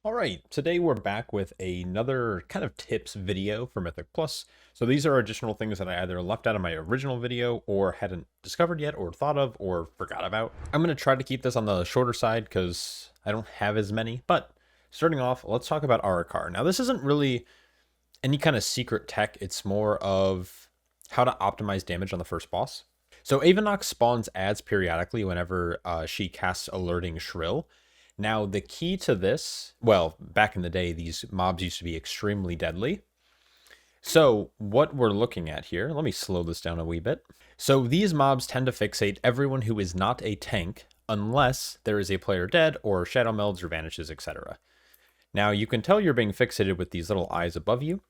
All right, today we're back with another kind of tips video for Mythic Plus. So these are additional things that I either left out of my original video or hadn't discovered yet or thought of or forgot about. I'm going to try to keep this on the shorter side because I don't have as many, but starting off, let's talk about Ara'kara. Now this isn't really any kind of secret tech, it's more of how to optimize damage on the first boss. So Avanox spawns ads periodically whenever she casts Alerting Shrill. Now, the key to this, well, back in the day, these mobs used to be extremely deadly. So what we're looking at here, let me slow this down a wee bit. So these mobs tend to fixate everyone who is not a tank unless there is a player dead or Shadowmelds or vanishes, etc. Now, you can tell you're being fixated with these little eyes above you.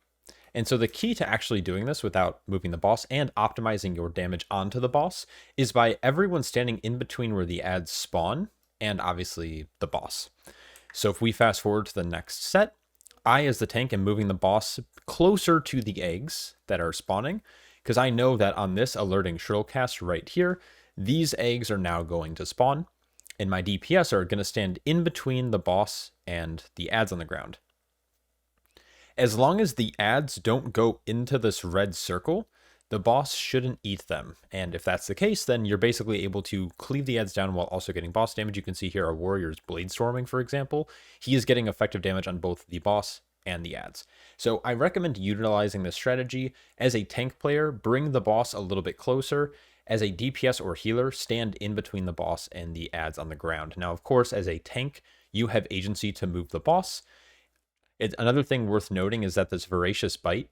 And so the key to actually doing this without moving the boss and optimizing your damage onto the boss is by everyone standing in between where the ads spawn and obviously the boss. So if we fast forward to the next set, I as the tank am moving the boss closer to the eggs that are spawning, because I know that on this alerting shrill cast right here, these eggs are now going to spawn, and my DPS are going to stand in between the boss and the ads on the ground. As long as the ads don't go into this red circle, the boss shouldn't eat them. And if that's the case, then you're basically able to cleave the ads down while also getting boss damage. You can see here our warrior's blade storming, for example. He is getting effective damage on both the boss and the ads. So I recommend utilizing this strategy. As a tank player, bring the boss a little bit closer. As a DPS or healer, stand in between the boss and the ads on the ground. Now, of course, as a tank, you have agency to move the boss. Another thing worth noting is that this Voracious Bite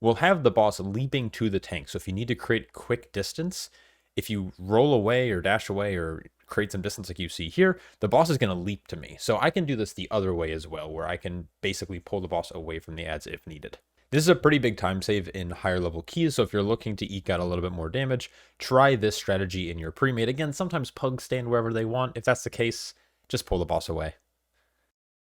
will have the boss leaping to the tank. So if you need to create quick distance, if you roll away or dash away or create some distance like you see here, the boss is going to leap to me. So I can do this the other way as well, where I can basically pull the boss away from the ads if needed. This is a pretty big time save in higher level keys, so if you're looking to eke out a little bit more damage, try this strategy in your pre-made. Again, sometimes pugs stand wherever they want. If that's the case, just pull the boss away.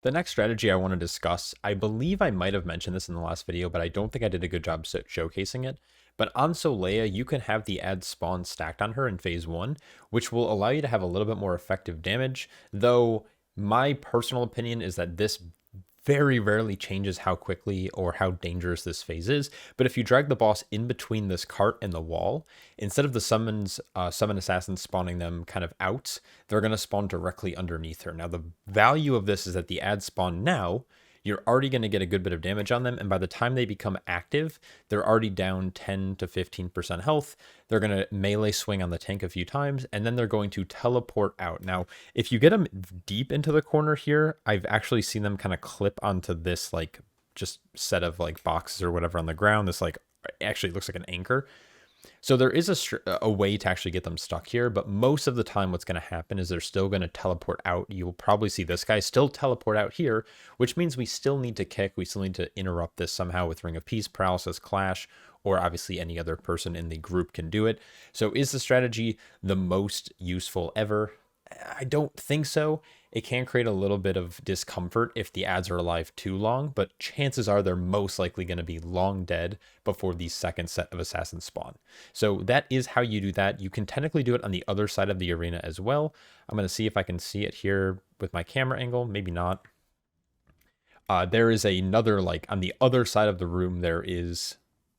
The next strategy I want to discuss, I believe I might have mentioned this in the last video, but I don't think I did a good job showcasing it. But on Solea, you can have the ad spawn stacked on her in phase 1, which will allow you to have a little bit more effective damage, though my personal opinion is that this very rarely changes how quickly or how dangerous this phase is. But if you drag the boss in between this cart and the wall, instead of the summon assassins spawning them kind of out, they're going to spawn directly underneath her. Now, the value of this is that the ads spawn now, you're already going to get a good bit of damage on them, and by the time they become active, they're already down 10 to 15% health. They're going to melee swing on the tank a few times, and then they're going to teleport out. Now, if you get them deep into the corner here, I've actually seen them kind of clip onto this, like, just set of, like, boxes or whatever on the ground. This, like, actually looks like an anchor. So there is a way to actually get them stuck here, but most of the time what's going to happen is they're still going to teleport out. You'll probably see this guy still teleport out here, which means we still need to kick. We still need to interrupt this somehow with Ring of Peace, Paralysis, Clash, or obviously any other person in the group can do it. So is the strategy the most useful ever? I don't think so. It can create a little bit of discomfort if the ads are alive too long, but chances are they're most likely going to be long dead before the second set of assassins spawn. So that is how you do that. You can technically do it on the other side of the arena as well. I'm going to see if I can see it here with my camera angle. Maybe not. There is another, like, on the other side of the room, there is,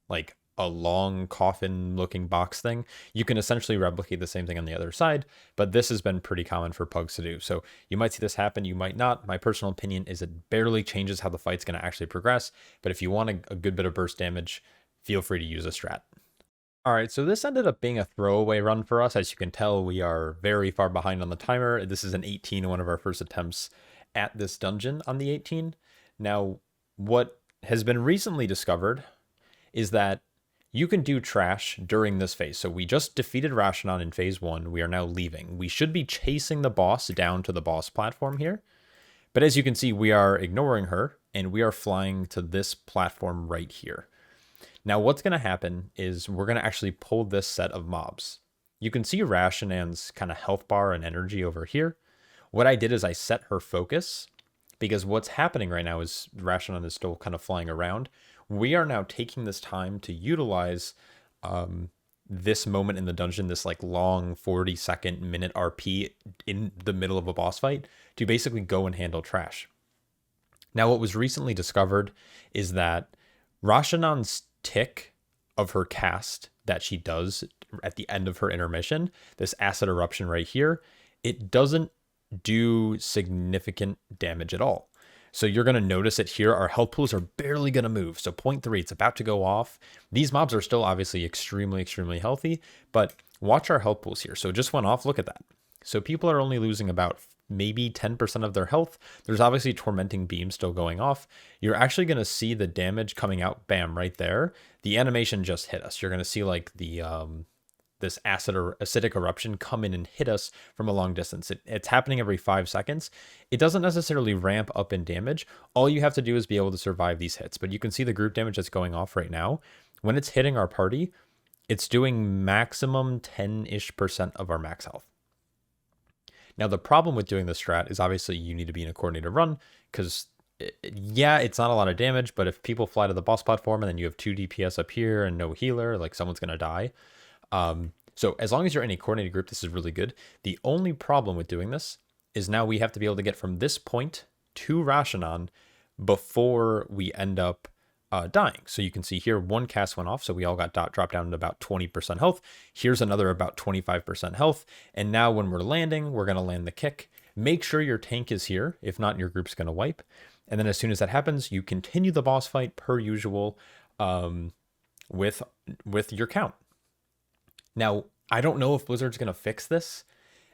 like, a long coffin looking box thing. You can essentially replicate the same thing on the other side, but this has been pretty common for pugs to do. So you might see this happen, you might not. My personal opinion is it barely changes how the fight's going to actually progress, but if you want a good bit of burst damage, feel free to use a strat. All right, so this ended up being a throwaway run for us. As you can tell, we are very far behind on the timer. This is an 18, one of our first attempts at this dungeon on the 18. Now, what has been recently discovered is that you can do trash during this phase. So we just defeated Rashanon in phase 1. We are now leaving. We should be chasing the boss down to the boss platform here. But as you can see, we are ignoring her, and we are flying to this platform right here. Now, what's going to happen is we're going to actually pull this set of mobs. You can see Rashanon's kind of health bar and energy over here. What I did is I set her focus, because what's happening right now is Rashanon is still kind of flying around. We are now taking this time to utilize this moment in the dungeon, this like long 40-second minute RP in the middle of a boss fight, to basically go and handle trash. Now, what was recently discovered is that Rashanan's tick of her cast that she does at the end of her intermission, this acid eruption right here, it doesn't do significant damage at all. So you're going to notice it here. Our health pools are barely going to move. So 0.3, it's about to go off. These mobs are still obviously extremely, extremely healthy, but watch our health pools here. So it just went off. Look at that. So people are only losing about maybe 10% of their health. There's obviously Tormenting Beam still going off. You're actually going to see the damage coming out, bam, right there. The animation just hit us. You're going to see like the this acidic eruption come in and hit us from a long distance. It's happening every 5 seconds. It doesn't necessarily ramp up in damage. All you have to do is be able to survive these hits. But you can see the group damage that's going off right now. When it's hitting our party, it's doing maximum 10-ish% of our max health. Now, the problem with doing this strat is obviously you need to be in a coordinated run because, yeah, it's not a lot of damage, but if people fly to the boss platform and then you have 2 DPS up here and no healer, like someone's going to die. So as long as you're in a coordinated group, this is really good. The only problem with doing this is now we have to be able to get from this point to Rashanan before we end up dying. So you can see here, one cast went off, so we all got dropped down to about 20% health. Here's another about 25% health. And now when we're landing, we're going to land the kick. Make sure your tank is here. If not, your group's going to wipe. And then as soon as that happens, you continue the boss fight per usual with your count. Now, I don't know if Blizzard's going to fix this.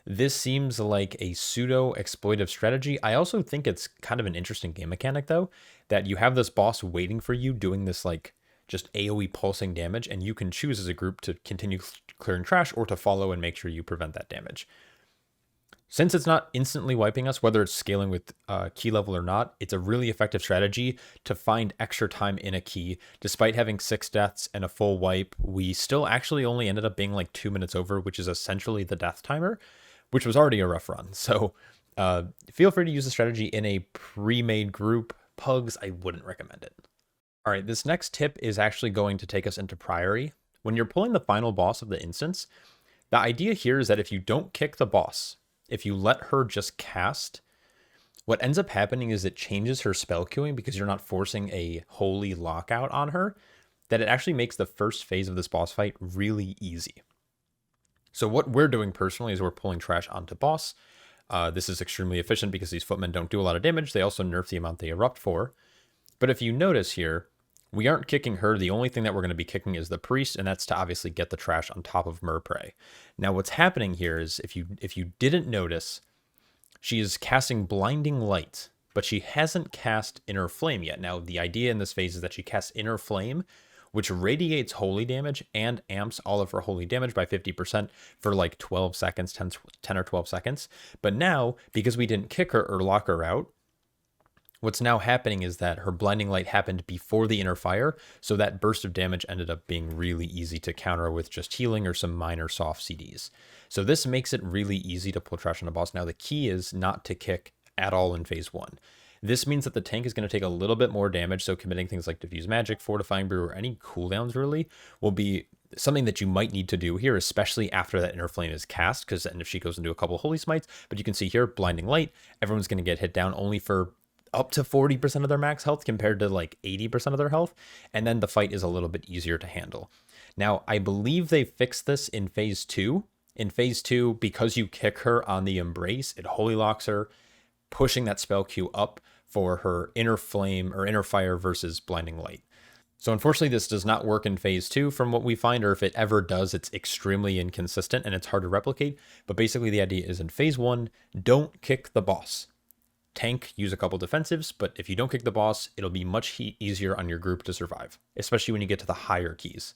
This seems like a pseudo exploitive strategy. I also think it's kind of an interesting game mechanic, though, that you have this boss waiting for you doing this like just AoE pulsing damage, and you can choose as a group to continue clearing trash or to follow and make sure you prevent that damage. Since it's not instantly wiping us, whether it's scaling with key level or not, it's a really effective strategy to find extra time in a key. Despite having 6 deaths and a full wipe, we still actually only ended up being like 2 minutes over, which is essentially the death timer, which was already a rough run. So feel free to use the strategy in a pre-made group. Pugs, I wouldn't recommend it. All right, this next tip is actually going to take us into Priory. When you're pulling the final boss of the instance, the idea here is that if you don't kick the boss, if you let her just cast, what ends up happening is it changes her spell queuing because you're not forcing a holy lockout on her, that it actually makes the first phase of this boss fight really easy. So what we're doing personally is we're pulling trash onto boss. This is extremely efficient because these footmen don't do a lot of damage. They also nerf the amount they erupt for. But if you notice here, we aren't kicking her. The only thing that we're going to be kicking is the priest, and that's to obviously get the trash on top of Merprey. Now, what's happening here is if you didn't notice, she is casting Blinding Light, but she hasn't cast Inner Flame yet. Now, the idea in this phase is that she casts Inner Flame, which radiates holy damage and amps all of her holy damage by 50% for like 12 seconds, 10 or 12 seconds. But now, because we didn't kick her or lock her out, what's now happening is that her Blinding Light happened before the Inner Fire, so that burst of damage ended up being really easy to counter with just healing or some minor soft CDs. So this makes it really easy to pull trash on a boss. Now the key is not to kick at all in phase 1. This means that the tank is going to take a little bit more damage, so committing things like Diffuse Magic, Fortifying Brew, or any cooldowns really will be something that you might need to do here, especially after that Inner Flame is cast, because then if she goes into a couple Holy Smites, but you can see here, Blinding Light, everyone's going to get hit down only for up to 40% of their max health compared to like 80% of their health, and then the fight is a little bit easier to handle. Now, I believe they fixed this in phase 2. In phase 2, because you kick her on the Embrace, it holy locks her, pushing that spell queue up for her Inner Flame or Inner Fire versus Blinding Light. So unfortunately, this does not work in phase 2 from what we find, or if it ever does, it's extremely inconsistent and it's hard to replicate. But basically the idea is in phase 1, don't kick the boss. Tank, use a couple defensives, but if you don't kick the boss, it'll be much easier on your group to survive, especially when you get to the higher keys.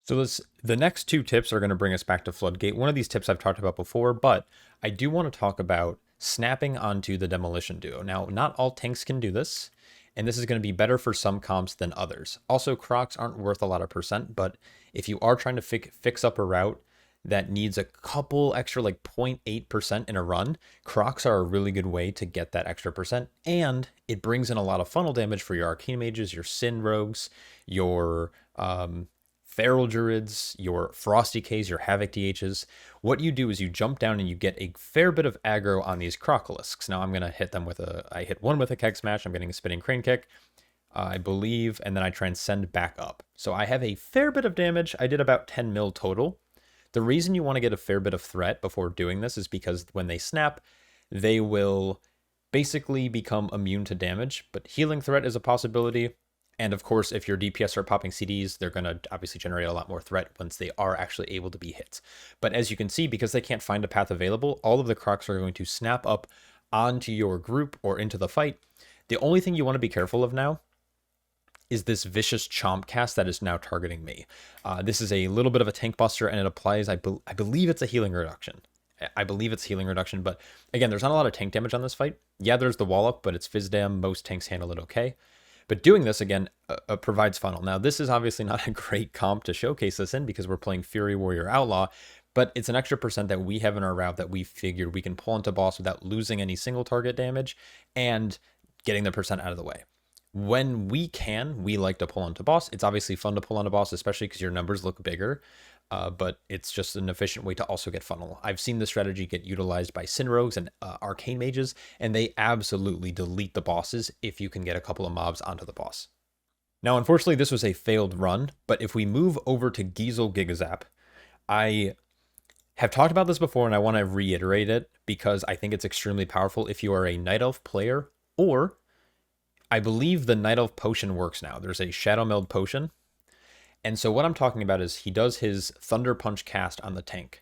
So the next 2 tips are going to bring us back to Floodgate. One of these tips I've talked about before, but I do want to talk about snapping onto the Demolition Duo. Now, not all tanks can do this, and this is going to be better for some comps than others. Also, Crocs aren't worth a lot of percent, but if you are trying to fix up a route that needs a couple extra like 0.8% in a run, Crocs are a really good way to get that extra percent, and it brings in a lot of funnel damage for your Arcane Mages, your Sin Rogues, your Feral Druids, your Frosty Ks, your Havoc DHs, what you do is you jump down and you get a fair bit of aggro on these Crocolisks. Now I'm going to hit them with I hit one with a Keg Smash, I'm getting a Spinning Crane Kick, I believe, and then I transcend back up. So I have a fair bit of damage. I did about 10 mil total. The reason you want to get a fair bit of threat before doing this is because when they snap, they will basically become immune to damage, but healing threat is a possibility. And of course, if your DPS are popping CDs, they're going to obviously generate a lot more threat once they are actually able to be hit. But as you can see, because they can't find a path available, all of the Crocs are going to snap up onto your group or into the fight. The only thing you want to be careful of now is this vicious chomp cast that is now targeting me. This is a little bit of a tank buster, and it applies, I believe it's a healing reduction. I believe it's healing reduction, but again, there's not a lot of tank damage on this fight. Yeah, there's the wall up, but it's Fizdam. Most tanks handle it okay. But doing this, again, provides funnel. Now, this is obviously not a great comp to showcase this in because we're playing Fury Warrior Outlaw, but it's an extra percent that we have in our route that we figured we can pull into boss without losing any single target damage and getting the percent out of the way. When we can, we like to pull onto boss. It's obviously fun to pull onto boss, especially because your numbers look bigger, but it's just an efficient way to also get funnel. I've seen this strategy get utilized by Sin Rogues and Arcane Mages, and they absolutely delete the bosses if you can get a couple of mobs onto the boss. Now, unfortunately, this was a failed run, but if we move over to Giesel Gigazap, I have talked about this before, and I want to reiterate it because I think it's extremely powerful if you are a Night Elf player, or I believe the Night Elf potion works now. There's a Shadowmeld potion. And so what I'm talking about is he does his Thunder Punch cast on the tank.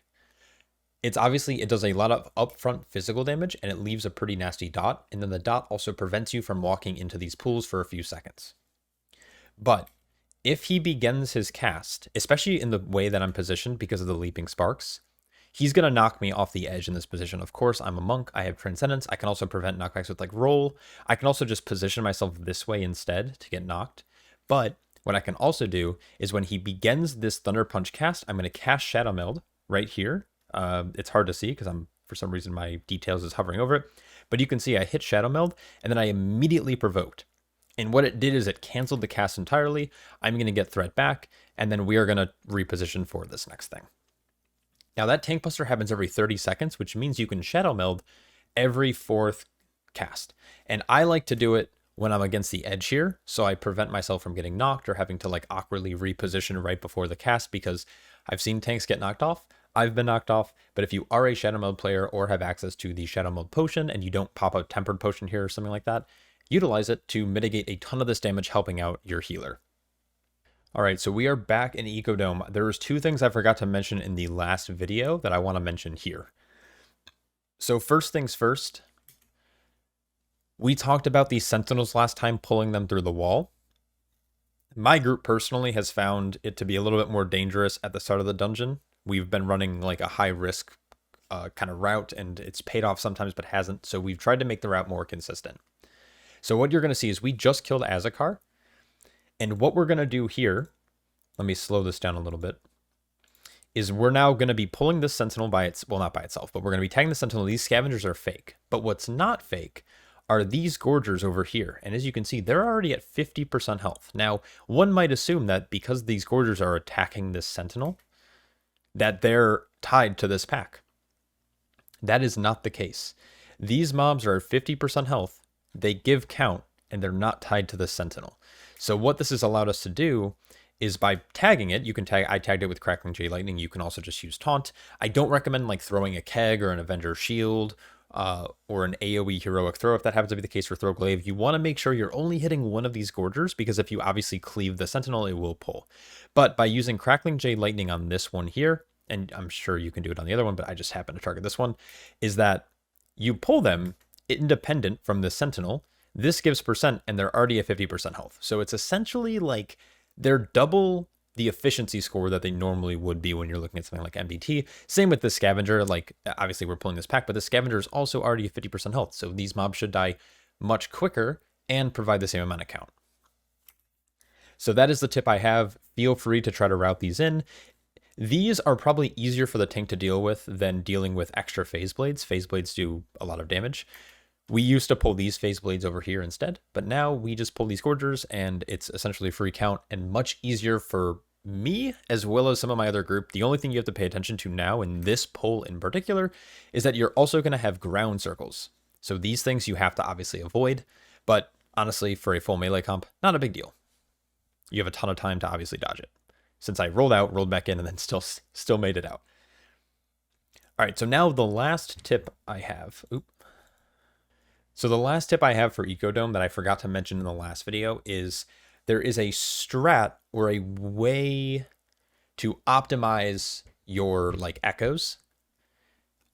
It does a lot of upfront physical damage, and it leaves a pretty nasty dot. And then the dot also prevents you from walking into these pools for a few seconds. But if he begins his cast, especially in the way that I'm positioned because of the Leaping Sparks, he's going to knock me off the edge in this position. Of course, I'm a monk. I have Transcendence. I can also prevent knockbacks with like Roll. I can also just position myself this way instead to get knocked. But what I can also do is when he begins this Thunder Punch cast, I'm going to cast Shadowmeld right here. It's hard to see because for some reason, my details is hovering over it. But you can see I hit Shadowmeld, and then I immediately provoked. And what it did is it canceled the cast entirely. I'm going to get threat back, and then we are going to reposition for this next thing. Now that tank buster happens every 30 seconds, which means you can Shadowmeld every fourth cast. And I like to do it when I'm against the edge here, so I prevent myself from getting knocked or having to like awkwardly reposition right before the cast, because I've seen tanks get knocked off. I've been knocked off, but if you are a Shadowmeld player or have access to the Shadowmeld potion and you don't pop a Tempered Potion here or something like that, utilize it to mitigate a ton of this damage, helping out your healer. All right, so we are back in Ecodome. There's two things I forgot to mention in the last video that I want to mention here. So first things first, we talked about these Sentinels last time, pulling them through the wall. My group personally has found it to be a little bit more dangerous at the start of the dungeon. We've been running like a high risk kind of route, and it's paid off sometimes but hasn't, so we've tried to make the route more consistent. So what you're going to see is we just killed Ara'kara. And what we're going to do here, let me slow this down a little bit, is we're now going to be pulling this Sentinel not by itself, but we're going to be tagging the Sentinel. These scavengers are fake. But what's not fake are these Gorgers over here. And as you can see, they're already at 50% health. Now, one might assume that because these Gorgers are attacking this Sentinel, that they're tied to this pack. That is not the case. These mobs are at 50% health. They give count, and they're not tied to the Sentinel. So what this has allowed us to do is by tagging it, I tagged it with Crackling Jade Lightning. You can also just use Taunt. I don't recommend like throwing a Keg or an Avenger Shield or an AoE Heroic Throw. If that happens to be the case for Throw Glaive, you want to make sure you're only hitting one of these Gorgers, because if you obviously cleave the Sentinel, it will pull. But by using Crackling Jade Lightning on this one here, and I'm sure you can do it on the other one, but I just happen to target this one, is that you pull them independent from the Sentinel. This gives percent, and they're already at 50% health. So it's essentially like they're double the efficiency score that they normally would be when you're looking at something like MDT. Same with the Scavenger. Like, obviously we're pulling this pack, but the Scavenger is also already at 50% health. So these mobs should die much quicker and provide the same amount of count. So that is the tip I have. Feel free to try to route these in. These are probably easier for the tank to deal with than dealing with extra Phase Blades. Phase Blades do a lot of damage. We used to pull these Phase Blades over here instead, but now we just pull these Gorgers, and it's essentially free count and much easier for me, as well as some of my other group, the only thing you have to pay attention to now in this poll in particular is that you're also going to have ground circles. So these things you have to obviously avoid, but honestly, for a full melee comp, not a big deal. You have a ton of time to obviously dodge it. Since I rolled out, rolled back in, and then still made it out. All right, so now the last tip I have. So the last tip I have for Ecodome that I forgot to mention in the last video is there is a strat or a way to optimize your like echoes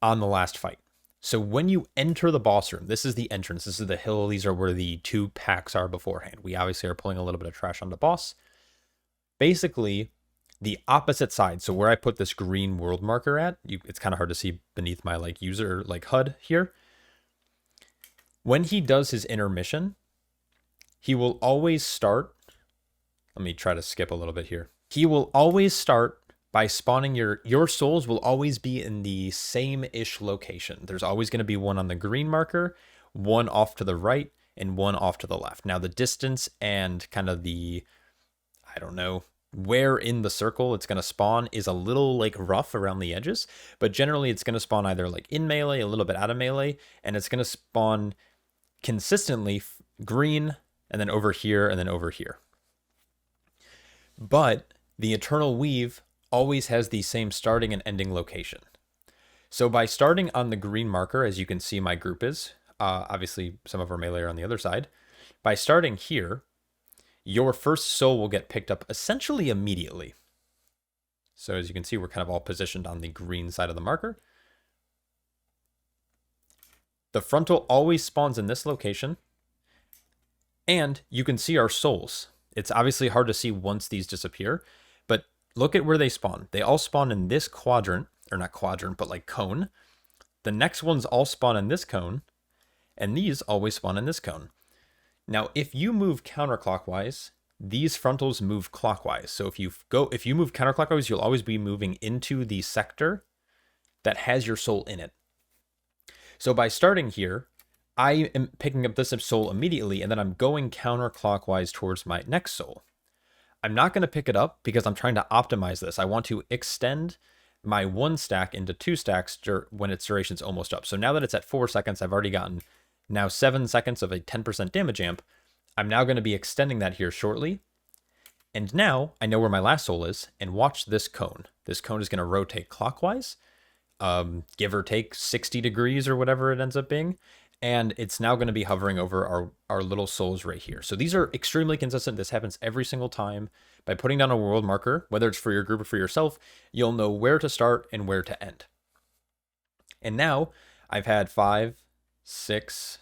on the last fight. So when you enter the boss room, this is the entrance, this is the hill, these are where the 2 packs are beforehand. We obviously are pulling a little bit of trash on the boss. Basically, the opposite side, so where I put this green world marker at, it's kind of hard to see beneath my like user like HUD here. When he does his intermission, he will always start, let me try to skip a little bit here. He will always start by spawning your souls will always be in the same-ish location. There's always going to be one on the green marker, one off to the right, and one off to the left. Now the distance and kind of the, I don't know, where in the circle it's going to spawn is a little like rough around the edges, but generally it's going to spawn either like in melee, a little bit out of melee, and it's going to spawn consistently green, and then over here, and then over here. But the Eternal Weave always has the same starting and ending location. So by starting on the green marker, as you can see my group is, obviously some of our melee are on the other side. By starting here, your first soul will get picked up essentially immediately. So as you can see, we're kind of all positioned on the green side of the marker. The frontal always spawns in this location, and you can see our souls. It's obviously hard to see once these disappear, but look at where they spawn. They all spawn in this quadrant, or not quadrant, but like cone. The next ones all spawn in this cone, and these always spawn in this cone. Now, if you move counterclockwise, these frontals move clockwise. So if you move counterclockwise, you'll always be moving into the sector that has your soul in it. So by starting here, I am picking up this soul immediately, and then I'm going counterclockwise towards my next soul. I'm not going to pick it up because I'm trying to optimize this. I want to extend my 1 stack into 2 stacks when its duration's almost up. So now that it's at 4 seconds, I've already gotten now 7 seconds of a 10% damage amp. I'm now going to be extending that here shortly. And now I know where my last soul is, and watch this cone. This cone is going to rotate clockwise, give or take 60 degrees or whatever it ends up being. And it's now going to be hovering over our little souls right here. So these are extremely consistent. This happens every single time. By putting down a world marker, whether it's for your group or for yourself, you'll know where to start and where to end. And now I've had 5, 6,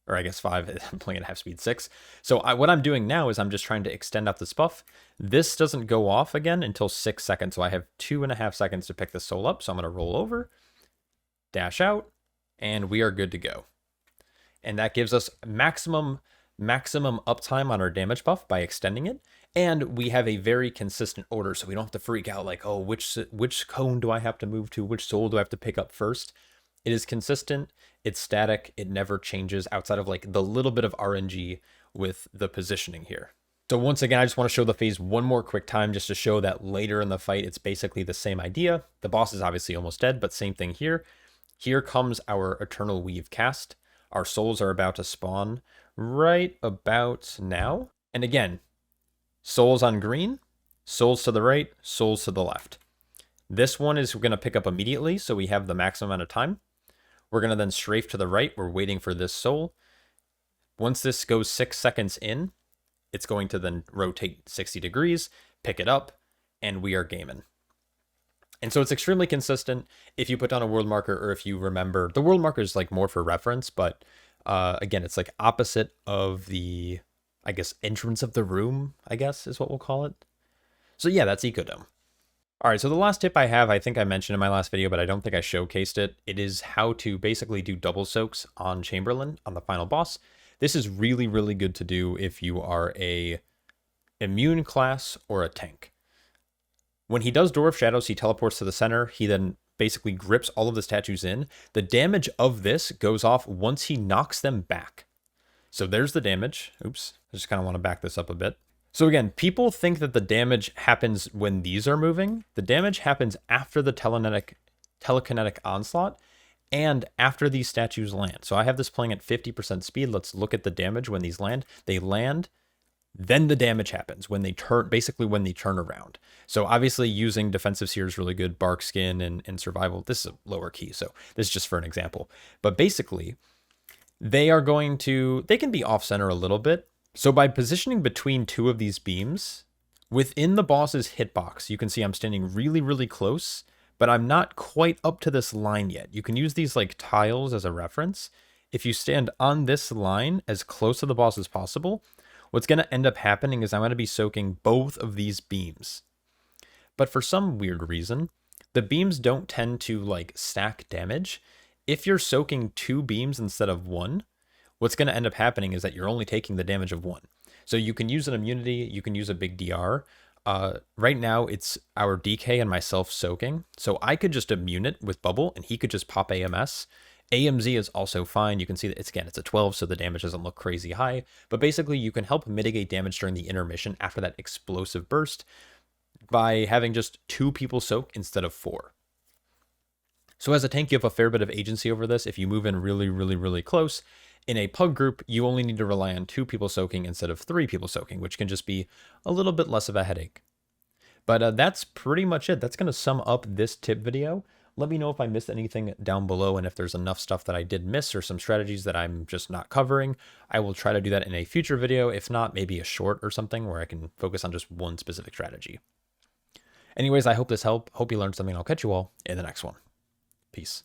or I guess 5, I'm playing at half speed, 6. So what I'm doing now is I'm just trying to extend out this buff. This doesn't go off again until 6 seconds. So I have 2.5 seconds to pick the soul up. So I'm going to roll over, dash out, and we are good to go. And that gives us maximum uptime on our damage buff by extending it. And we have a very consistent order, so we don't have to freak out like, oh, which cone do I have to move to? Which soul do I have to pick up first? It is consistent. It's static. It never changes outside of like the little bit of RNG with the positioning here. So once again, I just want to show the phase one more quick time just to show that later in the fight, it's basically the same idea. The boss is obviously almost dead, but same thing here. Here comes our Eternal Weave cast. Our souls are about to spawn right about now. And again, souls on green, souls to the right, souls to the left. This one is going to pick up immediately, so we have the maximum amount of time. We're going to then strafe to the right. We're waiting for this soul. Once this goes 6 seconds in, it's going to then rotate 60 degrees, pick it up, and we are gaming. And so it's extremely consistent if you put down a world marker or if you remember. The world marker is like more for reference, but again, it's like opposite of the, I guess, entrance of the room, I guess is what we'll call it. So yeah, that's Ecodome. All right, so the last tip I have, I think I mentioned in my last video, but I don't think I showcased it. It is how to basically do double soaks on Chamberlain on the final boss. This is really, really good to do if you are a immune class or a tank. When he does Door of Shadows, he teleports to the center. He then basically grips all of the statues in. The damage of this goes off once he knocks them back. So there's the damage. Oops, I just kind of want to back this up a bit. So again, people think that the damage happens when these are moving. The damage happens after the telekinetic onslaught and after these statues land. So I have this playing at 50% speed. Let's look at the damage when these land. They land, then the damage happens when they turn, basically when they turn around. So obviously using defensive seer is really good, bark skin and survival. This is a lower key, so this is just for an example. But basically, they can be off center a little bit. So by positioning between two of these beams, within the boss's hitbox, you can see I'm standing really, really close, but I'm not quite up to this line yet. You can use these like tiles as a reference. If you stand on this line as close to the boss as possible, what's going to end up happening is I'm going to be soaking both of these beams. But for some weird reason, the beams don't tend to like stack damage. If you're soaking two beams instead of one, what's going to end up happening is that you're only taking the damage of one. So you can use an immunity, you can use a big DR. Right now, it's our DK and myself soaking. So I could just immune it with bubble, and he could just pop AMS. AMZ is also fine. You can see that it's a 12, so the damage doesn't look crazy high. But basically, you can help mitigate damage during the intermission after that explosive burst by having just 2 people soak instead of 4. So as a tank, you have a fair bit of agency over this. If you move in really, really, really close, in a pug group, you only need to rely on 2 people soaking instead of 3 people soaking, which can just be a little bit less of a headache. But that's pretty much it. That's going to sum up this tip video. Let me know if I missed anything down below, and if there's enough stuff that I did miss or some strategies that I'm just not covering. I will try to do that in a future video. If not, maybe a short or something where I can focus on just one specific strategy. Anyways, I hope this helped. Hope you learned something. I'll catch you all in the next one. Peace.